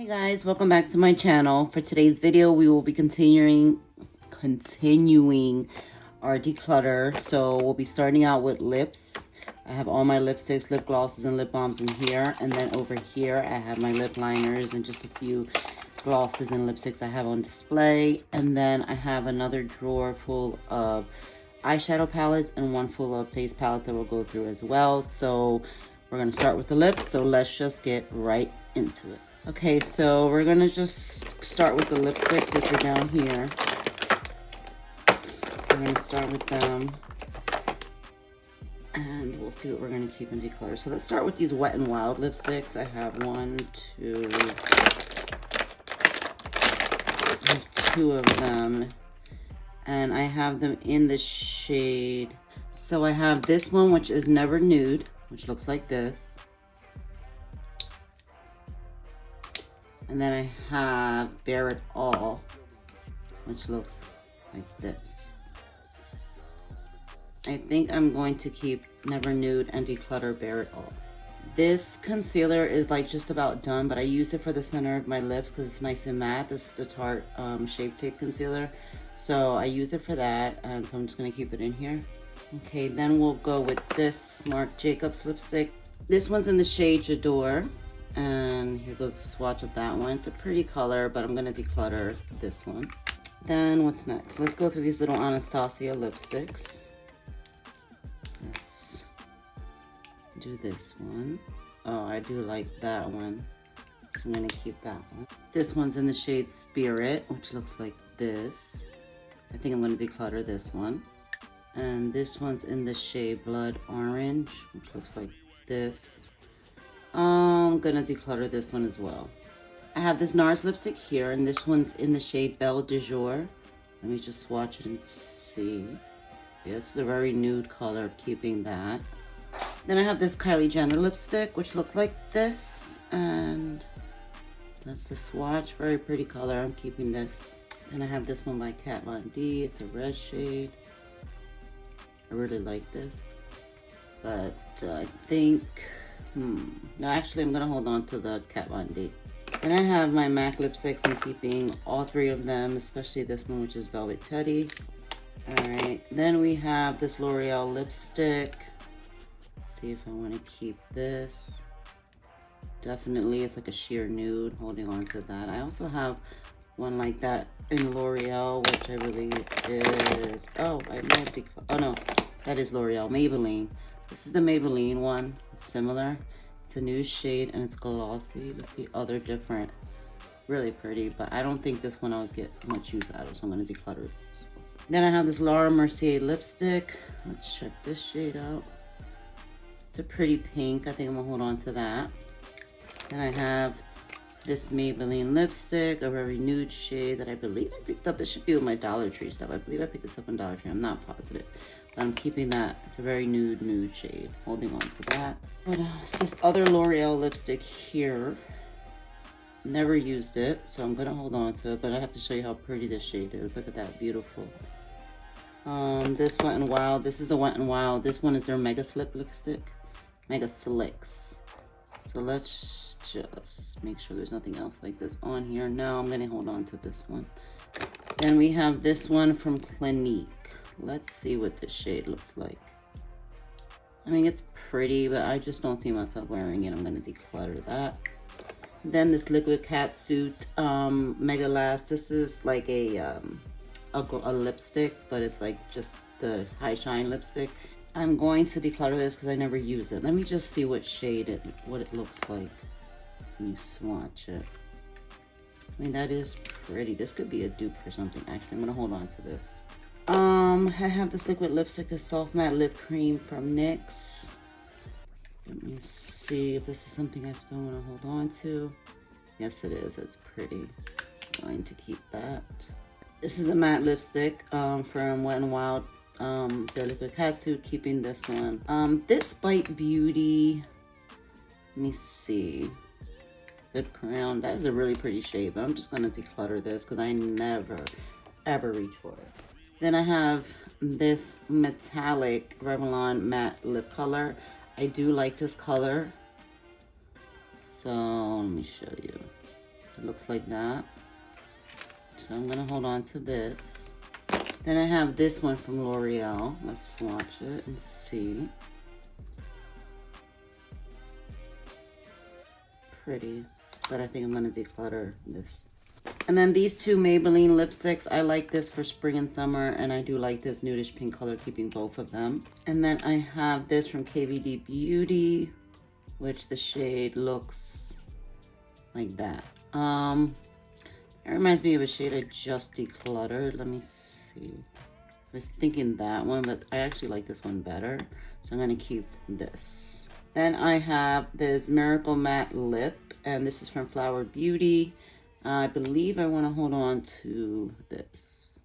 Hey guys, welcome back to my channel. For today's video, we will be continuing our declutter. So we'll be starting out with lips. I have all my lipsticks, lip glosses, and lip balms in here. And then over here, I have my lip liners and just a few glosses and lipsticks I have on display. And then I have another drawer full of eyeshadow palettes and one full of face palettes that we'll go through as well. So we're going to start with the lips. So let's just get right into it. Okay, so we're going to just start with the lipsticks, which are down here. We're going to start with them. And we'll see what we're going to keep in declutter. So let's start with these Wet n Wild lipsticks. I have two of them. And I have them in the shade. So I have this one, which is Never Nude, which looks like this. And then I have Bare It All, which looks like this. I think I'm going to keep Never Nude and declutter Bare It All. This concealer is like just about done, but I use it for the center of my lips because it's nice and matte. This is the Tarte Shape Tape Concealer. So I use it for that, and so I'm just going to keep it in here. Okay, then we'll go with this Marc Jacobs lipstick. This one's in the shade J'adore. And here goes the swatch of that one. It's a pretty color, but I'm gonna declutter this one. Then what's next? Let's go through these little Anastasia lipsticks. Let's do this one. Oh, I do like that one, so I'm gonna keep that one. This one's in the shade Spirit, which looks like this. I think I'm gonna declutter this one. And this one's in the shade Blood Orange, which looks like this. I'm gonna declutter this one as well. I have this NARS lipstick here, and this one's in the shade Belle de Jour. Let me just swatch it and see. Yeah, this is a very nude color, keeping that. Then I have this Kylie Jenner lipstick, which looks like this, and that's the swatch. Very pretty color, I'm keeping this. And I have this one by Kat Von D. It's a red shade. I really like this, but I think no, actually I'm gonna hold on to the Kat Von D. Then I have my MAC lipsticks. I'm keeping all three of them, especially this one, which is Velvet Teddy. All right, then we have this L'Oreal lipstick. Let's see if I want to keep this. Definitely, it's like a sheer nude, holding on to that. I also have one like that in L'Oreal, which I believe is, oh, I might have oh no, that is L'Oreal, Maybelline. This is the Maybelline one. It's similar. It's a new shade and it's glossy. Let's see other different. Really pretty, but I don't think this one I'll get much use out of, so I'm going to declutter this. Then I have this Laura Mercier lipstick. Let's check this shade out. It's a pretty pink. I think I'm going to hold on to that. Then I have this Maybelline lipstick, a very nude shade that I believe I picked up. This should be with my Dollar Tree stuff. I believe I picked this up in Dollar Tree. I'm not positive. But I'm keeping that. It's a very nude shade. Holding on to that. What else? This other L'Oreal lipstick here. Never used it, so I'm going to hold on to it. But I have to show you how pretty this shade is. Look at that. Beautiful. This Wet n Wild. This is a Wet n Wild. This one is their Mega Slip lipstick. Mega Slicks. So let's just make sure there's nothing else like this on here. No, I'm going to hold on to this one. Then we have this one from Clinique. Let's see what this shade looks like. I mean, it's pretty, but I just don't see myself wearing it. I'm going to declutter that. Then this Liquid Catsuit Mega Last. This is like a lipstick, but it's like just the high shine lipstick. I'm going to declutter this because I never use it. Let me just see what shade what it looks like when you swatch it. I mean, that is pretty. This could be a dupe for something. Actually, I'm going to hold on to this. I have this liquid lipstick, this Soft Matte Lip Cream from NYX. Let me see if this is something I still want to hold on to. Yes, it is. It's pretty. I'm going to keep that. This is a matte lipstick from Wet n Wild. Their Liquid Catsuit, keeping this one. This Bite Beauty, let me see. Lip Crown. That is a really pretty shade, but I'm just going to declutter this because I never, ever reach for it. Then I have this metallic Revlon matte lip color. I do like this color. So let me show you. It looks like that. So I'm gonna hold on to this. Then I have this one from L'Oreal. Let's swatch it and see. Pretty, but I think I'm gonna declutter this. And then these two Maybelline lipsticks, I like this for spring and summer, and I do like this nudish pink color, keeping both of them. And then I have this from KVD Beauty, which the shade looks like that. It reminds me of a shade I just decluttered. Let me see. I was thinking that one, but I actually like this one better, so I'm gonna keep this. Then I have this Miracle Matte Lip, and this is from Flower Beauty. I believe I want to hold on to this.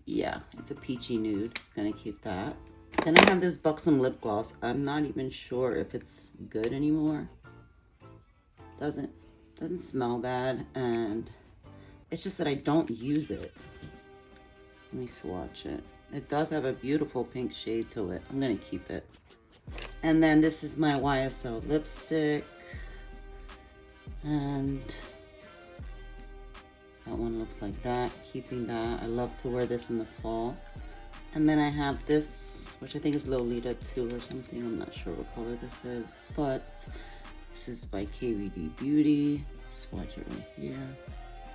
Yeah, it's a peachy nude. Gonna keep that. Then I have this Buxom lip gloss. I'm not even sure if it's good anymore. Doesn't smell bad, and it's just that I don't use it. Let me swatch it. It does have a beautiful pink shade to it. I'm gonna keep it. And then this is my YSL lipstick, and that one looks like that. Keeping that. I love to wear this in the fall. And then I have this, which I think is Lolita 2 or something. I'm not sure what color this is, but this is by KVD Beauty. Swatch it right here.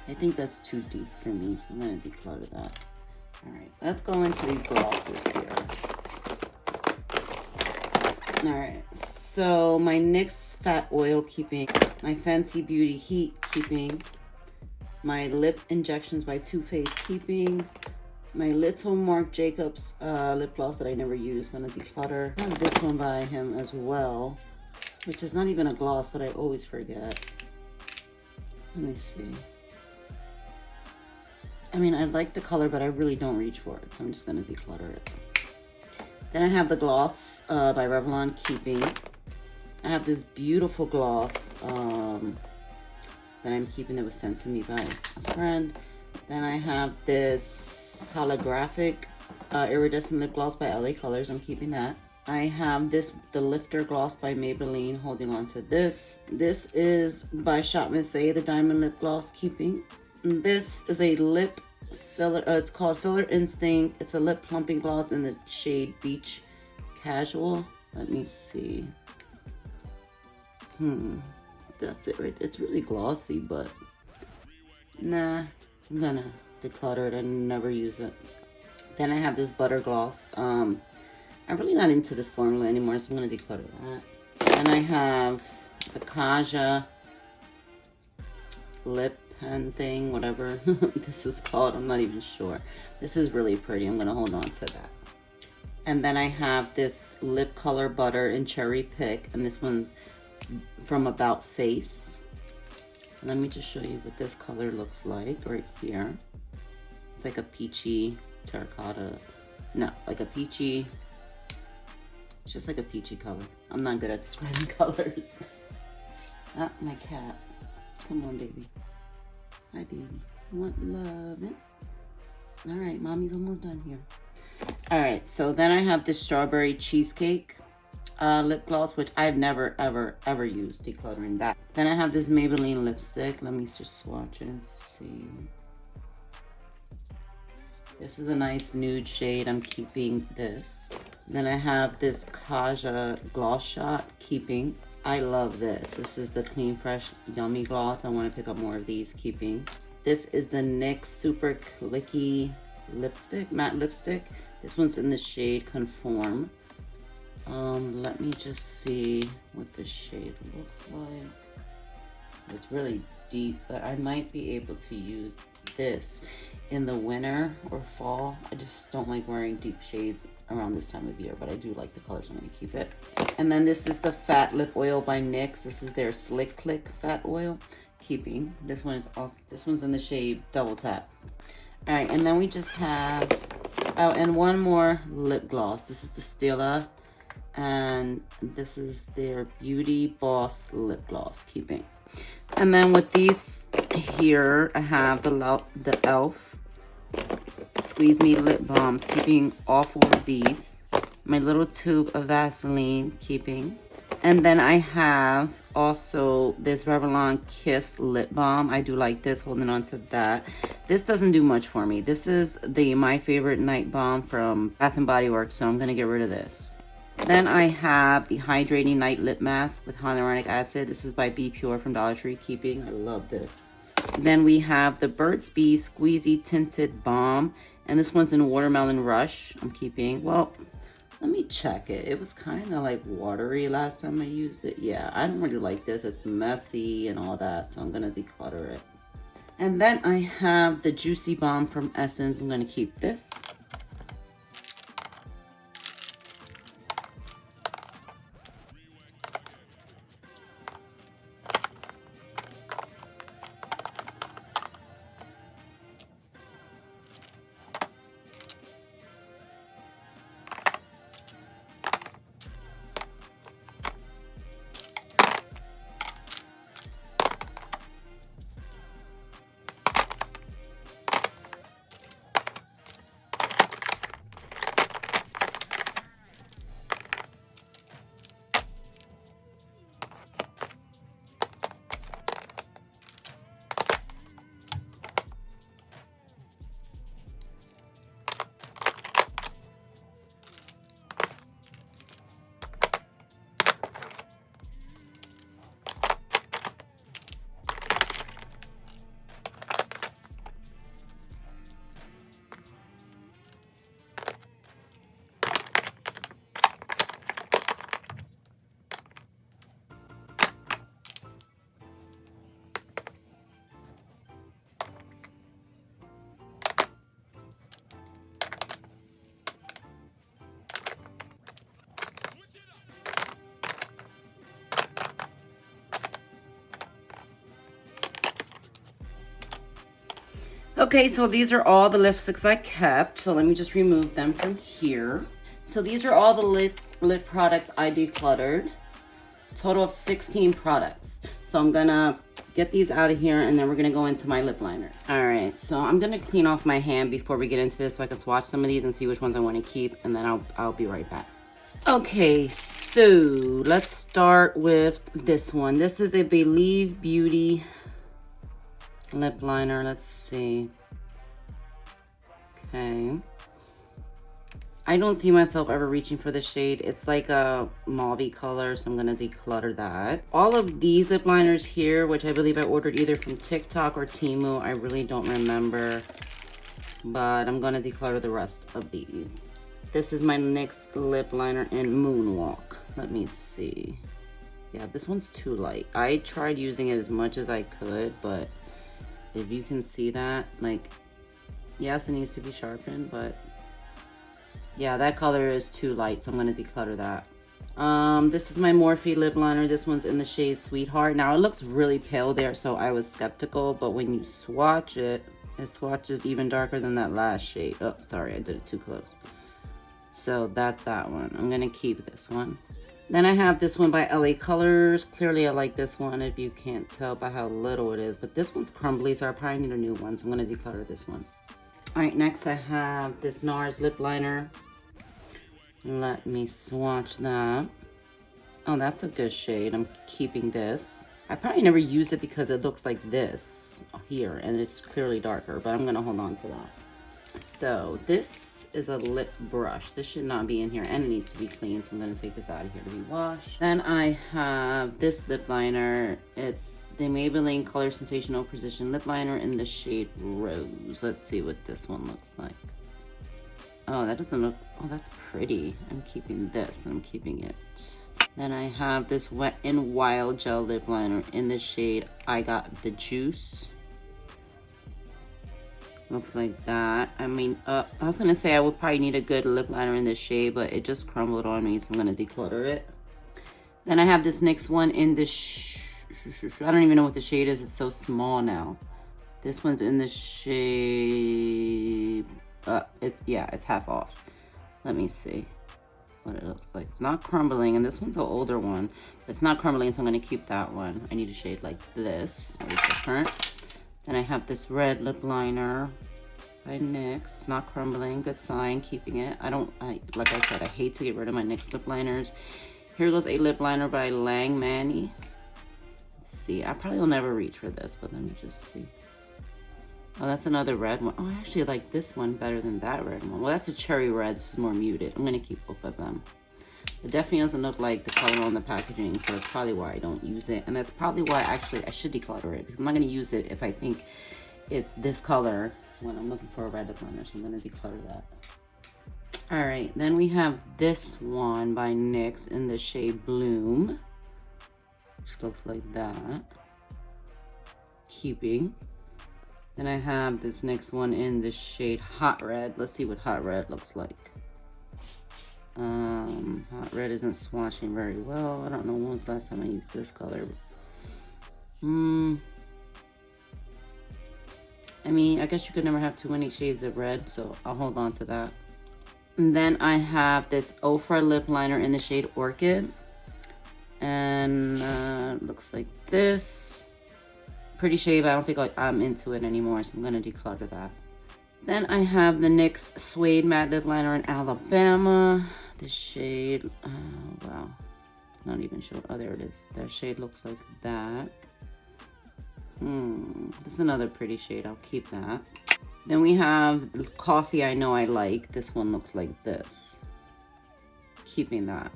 I think that's too deep for me, so I'm gonna declutter that. All right, let's go into these glosses here. All right, so my NYX Fat Oil keeping, my Fenty Beauty Heat keeping, my Lip Injections by Too Faced keeping, my little Marc Jacobs lip gloss that I never use, gonna declutter. I have this one by him as well, which is not even a gloss, but I always forget. Let me see. I mean, I like the color, but I really don't reach for it, so I'm just gonna declutter it. Then I have the gloss by Revlon keeping. I have this beautiful gloss that I'm keeping, that was sent to me by a friend. Then I have this holographic iridescent lip gloss by LA Colors. I'm keeping that. I have this, the Lifter gloss by Maybelline, holding on to this. This is by Shop Miss A, the diamond lip gloss, keeping. And this is a lip filler, it's called Filler Instinct. It's a lip plumping gloss in the shade Beach Casual. Let me see. That's it right there. It's really glossy, but nah, I'm gonna declutter it and never use it. Then I have this butter gloss. I'm really not into this formula anymore, so I'm gonna declutter that. And I have the Kaja lip pen thing, whatever this is called. I'm not even sure. This is really pretty. I'm gonna hold on to that. And then I have this lip color butter in Cherry Pick, and this one's from About Face. Let me just show you what this color looks like right here. It's like a peachy terracotta. No, like a peachy. It's just like a peachy color. I'm not good at describing colors. Ah, my cat. Come on, baby. Hi, baby. I want loving. All right, mommy's almost done here. All right, so then I have this strawberry cheesecake lip gloss, which I've never, ever used, decluttering that. Then I have this Maybelline lipstick. Let me just swatch it and see. This is a nice nude shade. I'm keeping this. Then I have this Kaja Gloss Shot, keeping. I love this. This is the Clean Fresh Yummy Gloss. I want to pick up more of these, keeping. This is the NYX Super Clicky lipstick, matte lipstick. This one's in the shade Conform. Let me just see what this shade looks like. It's really deep, but I might be able to use this in the winter or fall. I just don't like wearing deep shades around this time of year, but I do like the colors. I'm gonna keep it. And then this is the Fat Lip Oil by NYX. This is their Slick Click Fat Oil, keeping. This one is also, this one's in the shade Double Tap. All right, and then we just have, oh, and one more lip gloss. This is the Stila, and this is their Beauty Boss lip gloss, keeping. And then with these here, I have the e.l.f. Squeeze Me lip balms, keeping all 4 of these. My little tube of Vaseline, keeping. And then I have also this Revlon Kiss Lip Balm. I do like this, holding on to that. This doesn't do much for me. This is the My Favorite Night Balm from Bath & Body Works, so I'm going to get rid of this. Then I have the Hydrating Night Lip Mask with hyaluronic acid. This is by Be Pure from Dollar Tree. Keeping. I love this. Then we have the Burt's Bees Squeezy Tinted Balm. And this one's in Watermelon Rush. I'm keeping. Well, let me check it. It was kind of like watery last time I used it. Yeah, I don't really like this. It's messy and all that. So I'm going to declutter it. And then I have the Juicy Balm from Essence. I'm going to keep this. Okay, so these are all the lipsticks I kept. So let me just remove them from here. So these are all the lip products I decluttered. Total of 16 products. So I'm gonna get these out of here and then we're gonna go into my lip liner. All right, so I'm gonna clean off my hand before we get into this so I can swatch some of these and see which ones I wanna keep, and then I'll be right back. Okay, so let's start with this one. This is a Believe Beauty lip liner. Let's see. Okay. I don't see myself ever reaching for the shade. It's like a mauve color, so I'm gonna declutter that. All of these lip liners here, which I believe I ordered either from TikTok or Temu, I really don't remember, but I'm gonna declutter the rest of these. This is my next lip liner in Moonwalk. Let me see. Yeah, this one's too light. I tried using it as much as I could, but if you can see that, like, yes, it needs to be sharpened, but yeah, that color is too light, so I'm going to declutter that. This is my Morphe lip liner. This one's in the shade Sweetheart. Now, it looks really pale there, so I was skeptical, but when you swatch it, it swatches even darker than that last shade. Oh, sorry, I did it too close. So that's that one. I'm going to keep this one. Then I have this one by LA Colors. Clearly, I like this one if you can't tell by how little it is, but this one's crumbly, so I probably need a new one, so I'm going to declutter this one. All right, next I have this NARS lip liner. Let me swatch that. Oh, that's a good shade. I'm keeping this. I probably never use it because it looks like this here, and it's clearly darker, but I'm gonna hold on to that. So this is a lip brush. This should not be in here, and it needs to be clean, so I'm gonna take this out of here to be washed. Then I have this lip liner. It's the Maybelline Color Sensational Precision lip liner in the shade Rose. Let's see what this one looks like. Oh, that doesn't look, oh, that's pretty. I'm keeping this, and I'm keeping it. Then I have this Wet n Wild gel lip liner in the shade I Got the Juice. Looks like that. I mean, I was gonna say I would probably need a good lip liner in this shade, but it just crumbled on me, so I'm gonna declutter it. Then I have this next one in this, I don't even know what the shade is. It's so small now. This one's in the shade, it's half off. Let me see what it looks like. It's not crumbling, and this one's an older one. It's not crumbling, so I'm gonna keep that one. I need a shade like this, very different. Then I have this red lip liner by NYX. It's not crumbling, good sign, keeping it. Like I said, I hate to get rid of my NYX lip liners. Here goes a lip liner by Lang Manny. Let's see. I probably will never reach for this, but let me just see. Oh, that's another red one. Oh, I actually like this one better than that red one. Well, that's a cherry red. This is more muted. I'm going to keep both of them. It definitely doesn't look like the color on the packaging, so that's probably why I don't use it. And that's probably why actually I should declutter it, because I'm not going to use it if I think it's this color when I'm looking for a red lip liner, so I'm going to declutter that. All right, then we have this one by NYX in the shade Bloom, which looks like that. Keeping. Then I have this next one in the shade Hot Red. Let's see what Hot Red looks like. Hot Red isn't swatching very well. I don't know when was the last time I used this color. I mean, I guess you could never have too many shades of red, so I'll hold on to that. And then I have this Ofra lip liner in the shade Orchid. And looks like this. Pretty shade, but I don't think I'm into it anymore, so I'm going to declutter that. Then I have the NYX Suede Matte Lip Liner in Alabama. The shade, wow, not even sure. Oh, there it is. That shade looks like that. This is another pretty shade. I'll keep that. Then we have the Coffee I Know I Like. This one looks like this. Keeping that.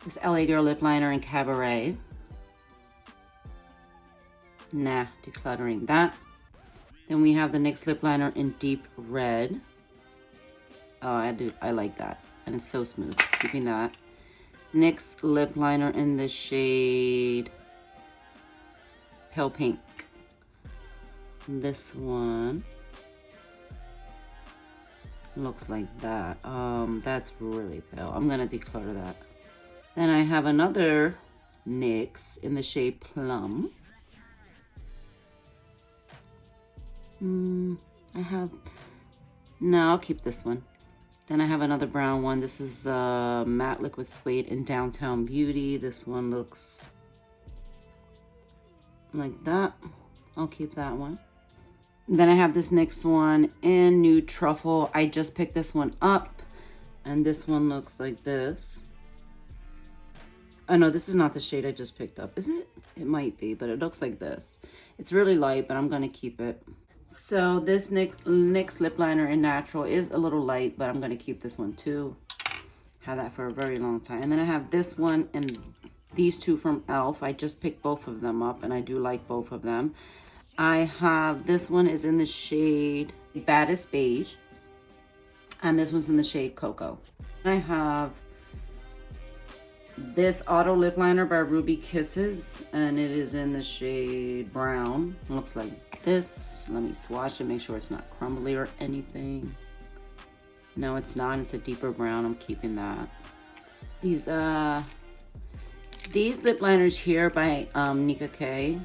This LA Girl Lip Liner in Cabaret. Nah, decluttering that. Then we have the NYX Lip Liner in Deep Red. Oh, I like that. And it's so smooth. Keeping that. NYX Lip Liner in the shade Pale Pink. This one looks like that. That's really pale. I'm gonna declutter that. Then I have another NYX in the shade Plum. No, I'll keep this one. Then I have another brown one. This is Matte Liquid Suede in Downtown Beauty. This one looks like that. I'll keep that one. Then I have this next one in Nude Truffle. I just picked this one up, and this one looks like this. Oh no, this is not the shade I just picked up. Is it? It might be, but it looks like this. It's really light, but I'm gonna keep it. So this NYX lip liner in Natural is a little light, but I'm going to keep this one too. Had that for a very long time. And then I have this one and these two from e.l.f. I just picked both of them up, and I do like both of them. I have this one is in the shade Baddest Beige, and this one's in the shade Cocoa. I have this Auto Lip Liner by Ruby Kisses, and it is in the shade Brown. It looks like this. Let me swatch it, make sure it's not crumbly or anything. No, it's not. It's a deeper brown. I'm keeping that. These lip liners here by Nika K.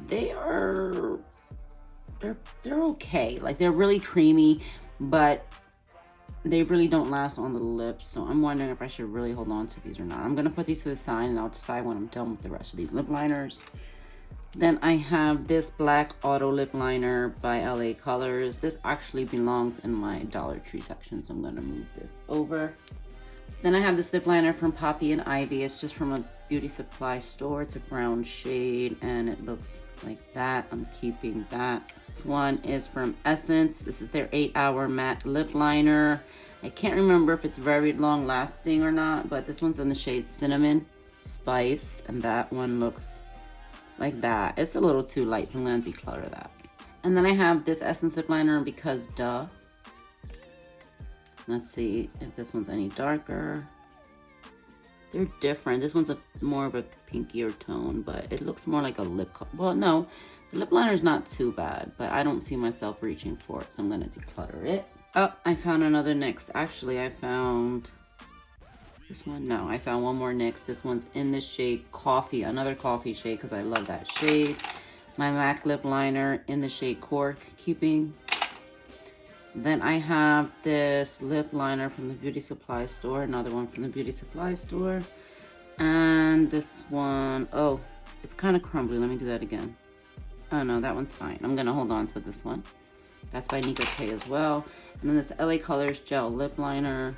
They're okay. Like, they're really creamy, but they really don't last on the lips. So I'm wondering if I should really hold on to these or not. I'm gonna put these to the side, and I'll decide when I'm done with the rest of these lip liners. Then I have this black auto lip liner by LA Colors. This actually belongs in my Dollar Tree section, so I'm gonna move this over. Then I have this lip liner from Poppy and Ivy. It's just from a beauty supply store. It's a brown shade, and it looks like that. I'm keeping that. This one is from Essence. This is their 8-hour matte lip liner. I can't remember if it's very long lasting or not, but this one's in the shade Cinnamon Spice, and that one looks like that. It's a little too light, so I'm gonna declutter that. And then I have this Essence lip liner because duh. Let's see if this one's any darker. They're different. This one's more of a pinkier tone, but it looks more like a lip color. Well, no, the lip liner is not too bad, but I don't see myself reaching for it, so I'm gonna declutter it. Oh, I found another NYX. Actually, I found this one. No, I found one more NYX. This one's in the shade Coffee, another coffee shade, because I love that shade. My MAC lip liner in the shade Cork, keeping. Then I have this lip liner from the beauty supply store, another one from the beauty supply store. And this one, oh, it's kind of crumbly. Let me do that again. Oh no, that one's fine. I'm gonna hold on to this one. That's by Nika K as well. And then this LA Colors Gel Lip Liner.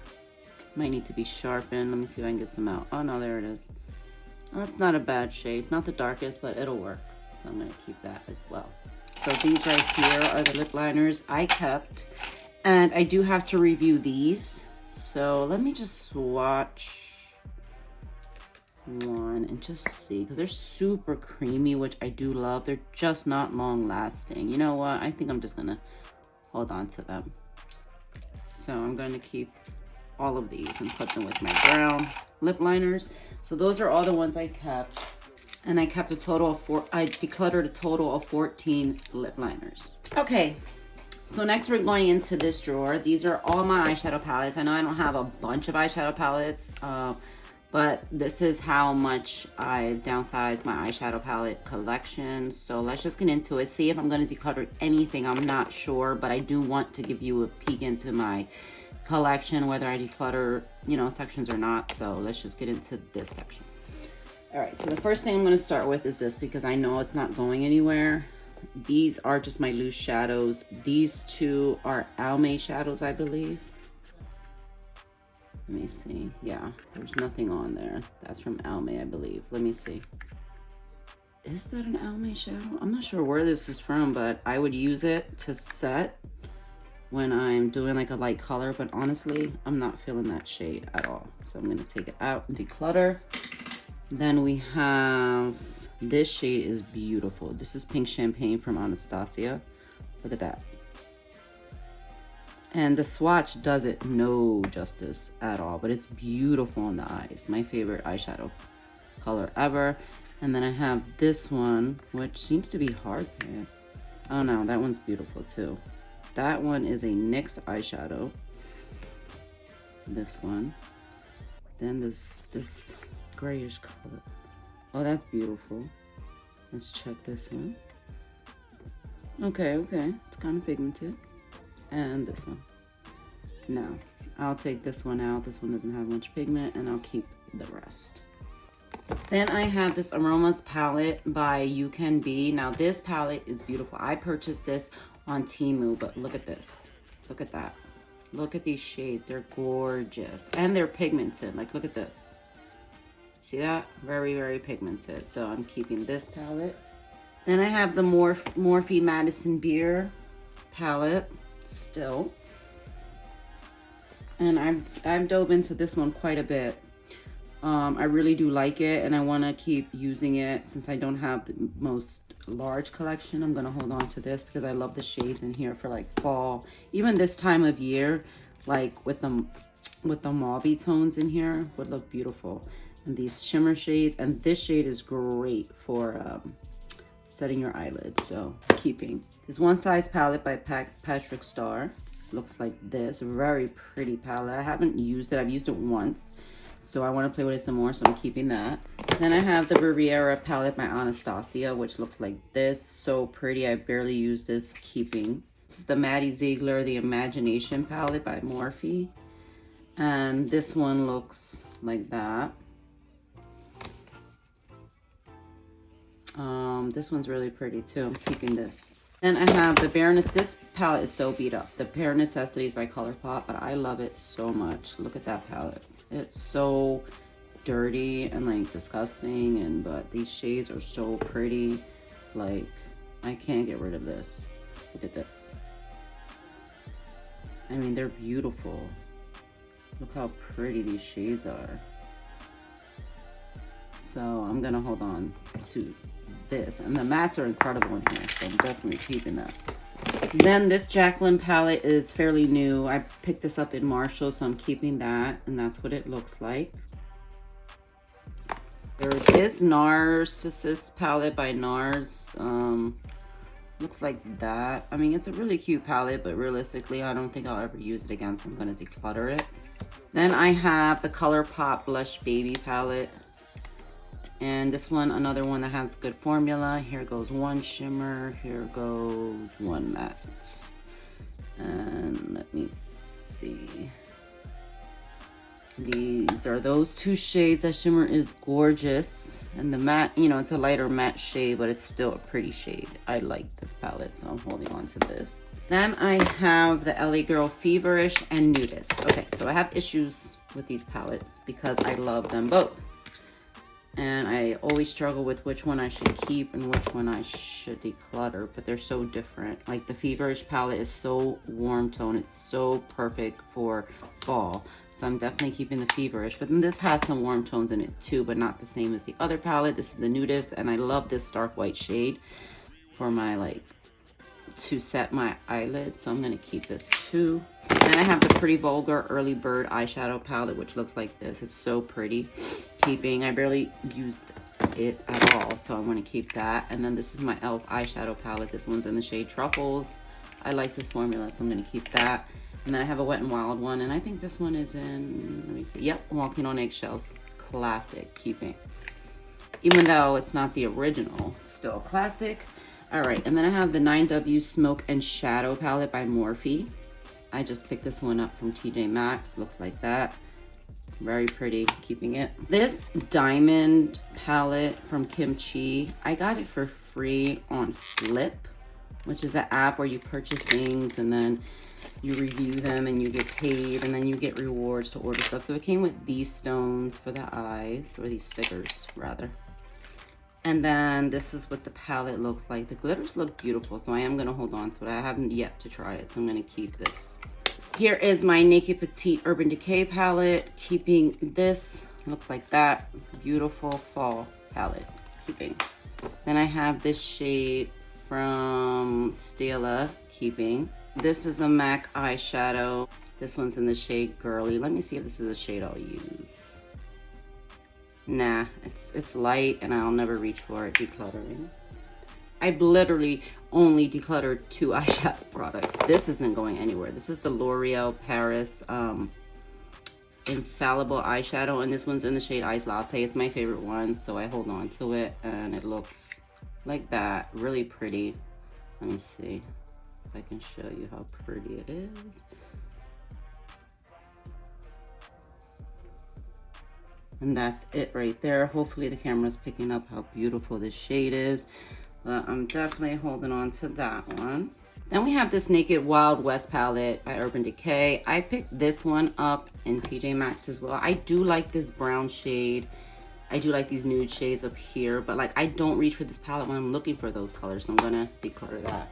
Might need to be sharpened. Let me see if I can get some out. Oh no, there it is. Oh, it's not a bad shade. It's not the darkest, but it'll work. So I'm gonna keep that as well. So these right here are the lip liners I kept. And I do have to review these. So let me just swatch one and just see, because they're super creamy, which I do love. They're just not long lasting. You know what? I think I'm just gonna hold on to them. So I'm going to keep all of these and put them with my brown lip liners. So those are all the ones I kept. And I kept a total of I decluttered a total of 14 lip liners. Okay, so next we're going into this drawer. These are all my eyeshadow palettes. I know I don't have a bunch of eyeshadow palettes, but this is how much I've downsized my eyeshadow palette collection. So let's just get into it. See if I'm going to declutter anything. I'm not sure, but I do want to give you a peek into my collection, whether I declutter, you know, sections or not. So let's just get into this section. All right, so the first thing I'm going to start with is this, because I know it's not going anywhere. These are just my loose shadows. These two are Almay shadows, I believe. Let me see. Yeah, there's nothing on there. That's from Almay, I believe. Let me see. Is that an Almay shadow? I'm not sure where this is from, but I would use it to set when I'm doing like a light color, but honestly, I'm not feeling that shade at all. So I'm gonna take it out and declutter. Then we have, this shade is beautiful. This is Pink Champagne from Anastasia. Look at that. And the swatch does it no justice at all, but it's beautiful on the eyes. My favorite eyeshadow color ever. And then I have this one, which seems to be hard pan. Oh no, that one's beautiful too. That one is a NYX eyeshadow. This one. Then this grayish color. Oh, that's beautiful. Let's check this one. Okay, it's kind of pigmented. And this one. No, I'll take this one out. This one doesn't have much pigment, and I'll keep the rest. Then I have this Aromas palette by You Can Be. Now this palette is beautiful. I purchased this on Temu, but look at this. Look at that. Look at these shades. They're gorgeous. And they're pigmented. Like, look at this. See that? Very, very pigmented. So I'm keeping this palette. Then I have the Morphe Madison Beer palette still. And I've dove into this one quite a bit. I really do like it, and I want to keep using it. Since I don't have the most large collection, I'm going to hold on to this because I love the shades in here for like fall. Even this time of year, like with the mauvey tones in here would look beautiful. And these shimmer shades, and this shade is great for setting your eyelids. So keeping this One Size palette by Patrick Starr. Looks like this. Very pretty palette. I haven't used it. I've used it once. So I want to play with it some more, so I'm keeping that. Then I have the Riviera palette by Anastasia, which looks like this. So pretty. I barely use this. Keeping. This is the Maddie Ziegler, the Imagination palette by Morphe. And this one looks like that. This one's really pretty too. I'm keeping this. Then I have the this palette is so beat up. The Bare Necessities by ColourPop, but I love it so much. Look at that palette. It's so dirty and like disgusting, but these shades are so pretty. Like, I can't get rid of this. Look at this. I mean, they're beautiful. Look how pretty these shades are. So I'm gonna hold on to this, and the mattes are incredible in here, so I'm definitely keeping that. Then this Jacqueline palette is fairly new. I picked this up in Marshall, so I'm keeping that, and that's what it looks like. There's this Narcissus palette by NARS. Looks like that. I mean, it's a really cute palette, but realistically, I don't think I'll ever use it again, so I'm gonna declutter it. Then I have the ColourPop Blush Baby palette. And this one, another one that has good formula. Here goes one shimmer, here goes one matte. And let me see. These are those two shades. That shimmer is gorgeous. And the matte, you know, it's a lighter matte shade, but it's still a pretty shade. I like this palette, so I'm holding on to this. Then I have the LA Girl Feverish and Nudist. Okay, so I have issues with these palettes because I love them both. And I always struggle with which one I should keep and which one I should declutter, but they're so different. Like the Feverish palette is so warm tone. It's so perfect for fall. So I'm definitely keeping the Feverish, but then this has some warm tones in it too, but not the same as the other palette. This is the Nudist, and I love this stark white shade for my, like, to set my eyelids. So I'm gonna keep this too. Then I have the Pretty Vulgar Early Bird eyeshadow palette, which looks like this. It's so pretty. Keeping, I barely used it at all, so I want to keep that. And then this is my e.l.f. eyeshadow palette. This one's in the shade Truffles. I like this formula, so I'm going to keep that. And then I have a Wet n Wild one, and I think this one is in, let me see, yep, Walking on Eggshells. Classic. Keeping. Even though it's not the original, it's still a classic. All right, and then I have the 9W Smoke and Shadow palette by Morphe. I just picked this one up from TJ Maxx. Looks like that. Very pretty. Keeping it. This diamond palette from Kimchi, I got it for free on Flip, which is an app where you purchase things and then you review them and you get paid and then you get rewards to order stuff. So it came with these stones for the eyes, or these stickers rather. And then this is what the palette looks like. The glitters look beautiful, so I am going to hold on to it. I haven't yet to try it, so I'm going to keep this. Here is my Naked Petite Urban Decay palette. Keeping this. Looks like that. Beautiful fall palette. Keeping. Then I have this shade from Stila. Keeping. This is a MAC eyeshadow. This one's in the shade Girly. Let me see if this is a shade I'll use. Nah, it's light and I'll never reach for it. Decluttering. I've literally only decluttered 2 eyeshadow products. This isn't going anywhere. This is the L'Oreal Paris Infallible eyeshadow, and this one's in the shade Ice Latte. It's my favorite one, so I hold on to it, and it looks like that. Really pretty. Let me see if I can show you how pretty it is. And that's it right there. Hopefully the camera's picking up how beautiful this shade is. But I'm definitely holding on to that one. Then we have this Naked Wild West palette by Urban Decay. I picked this one up in TJ Maxx as well. I do like this brown shade. I do like these nude shades up here. But like, I don't reach for this palette when I'm looking for those colors. So I'm gonna declutter that.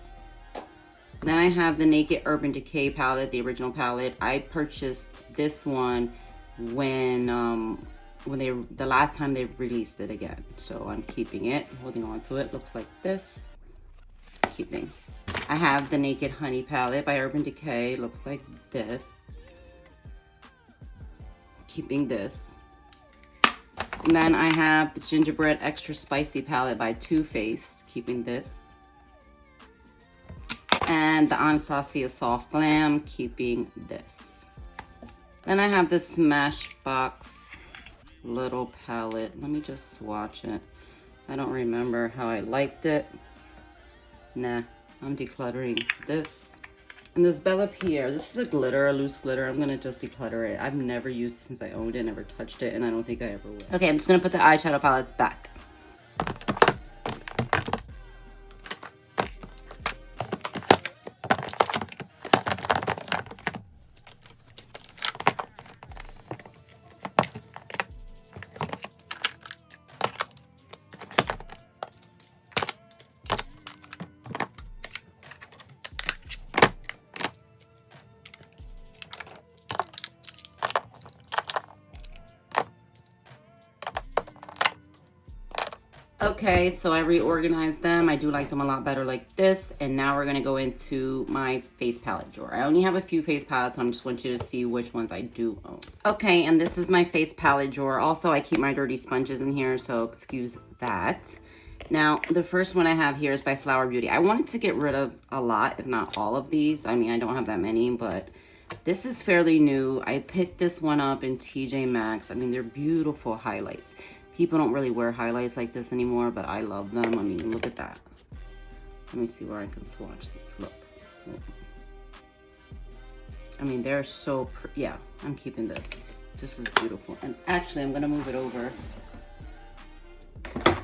Then I have the Naked Urban Decay palette, the original palette. I purchased this one when the last time they released it again. So I'm keeping it, holding on to it. Looks like this. Keeping. I have the Naked Honey palette by Urban Decay. Looks like this. Keeping this. And then I have the Gingerbread Extra Spicy palette by Too Faced. Keeping this. And the Anastasia Soft Glam. Keeping this. Then I have the Smashbox little palette. Let me just swatch it. I don't remember how I liked it. Nah, I'm decluttering this. And this Bella Pierre, this is a glitter, a loose glitter. I'm gonna just declutter it. I've never used it since I owned it, never touched it, and I don't think I ever will. Okay, I'm just gonna put the eyeshadow palettes back. Okay, so I reorganized them. I do like them a lot better like this. And now we're gonna go into my face palette drawer. I only have a few face palettes, and I just want you to see which ones I do own. Okay, and this is my face palette drawer. Also, I keep my dirty sponges in here, so excuse that. Now, the first one I have here is by Flower Beauty. I wanted to get rid of a lot, if not all of these. I mean, I don't have that many, but this is fairly new. I picked this one up in TJ Maxx. I mean, they're beautiful highlights. People don't really wear highlights like this anymore, but I love them. I mean, look at that. Let me see where I can swatch these. Look. I mean, they're so, yeah, I'm keeping this. This is beautiful. And actually, I'm gonna move it over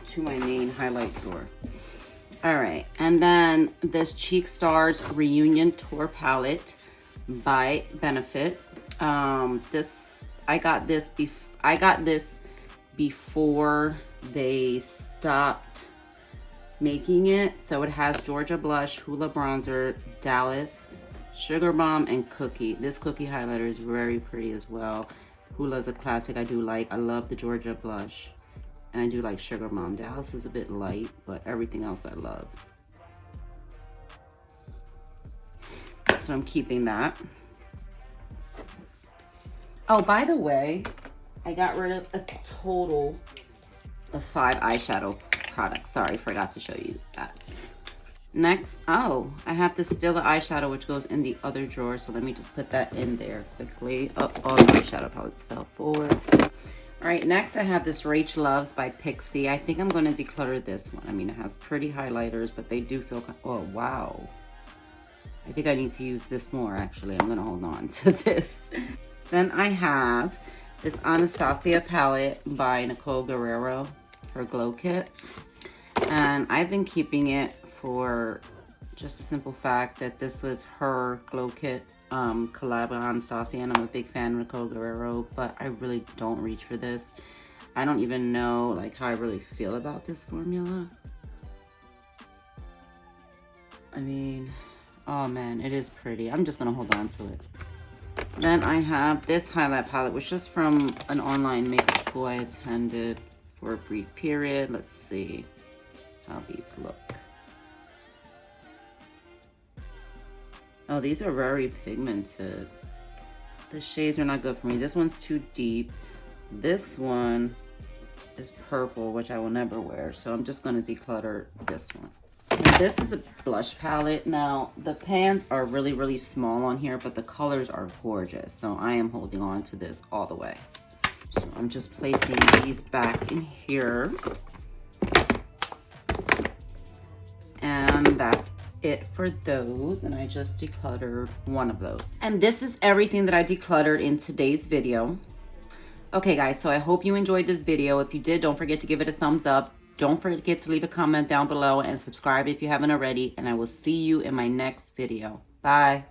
to my main highlight drawer. All right, and then this Cheek Stars Reunion Tour palette by Benefit. I got this before they stopped making it. So it has Georgia Blush, Hoola Bronzer, Dallas, Sugar Bomb, and Cookie. This Cookie highlighter is very pretty as well. Hula's a classic I do like. I love the Georgia Blush. And I do like Sugar Mom. Dallas is a bit light, but everything else I love. So I'm keeping that. Oh, by the way, I got rid of a total of 5 eyeshadow products. Sorry, forgot to show you that. Next, oh, I have the Stila eyeshadow, which goes in the other drawer. So let me just put that in there quickly. Oh, all the eyeshadow palettes fell forward. All right, next I have this Rach Loves by Pixie. I think I'm going to declutter this one. I mean, it has pretty highlighters, but they do feel... Oh, wow. I think I need to use this more, actually. I'm going to hold on to this. Then I have this Anastasia palette by Nicole Guerrero, her Glow Kit. And I've been keeping it for just a simple fact that this was her Glow Kit collab with Anastasia, and I'm a big fan of Nicole Guerrero, but I really don't reach for this. I don't even know like how I really feel about this formula. I mean, oh man, it is pretty. I'm just gonna hold on to it. Then I have this highlight palette, which is from an online makeup school I attended for a brief period. Let's see how these look. Oh, these are very pigmented. The shades are not good for me. This one's too deep. This one is purple, which I will never wear. So I'm just going to declutter this one. And this is a blush palette. Now, the pans are really, really small on here, but the colors are gorgeous. So I am holding on to this all the way. So I'm just placing these back in here. And that's it for those, and I just decluttered one of those. And this is everything that I decluttered in today's video. Okay guys, so I hope you enjoyed this video. If you did, don't forget to give it a thumbs up. Don't forget to leave a comment down below and subscribe if you haven't already, and I will see you in my next video. Bye.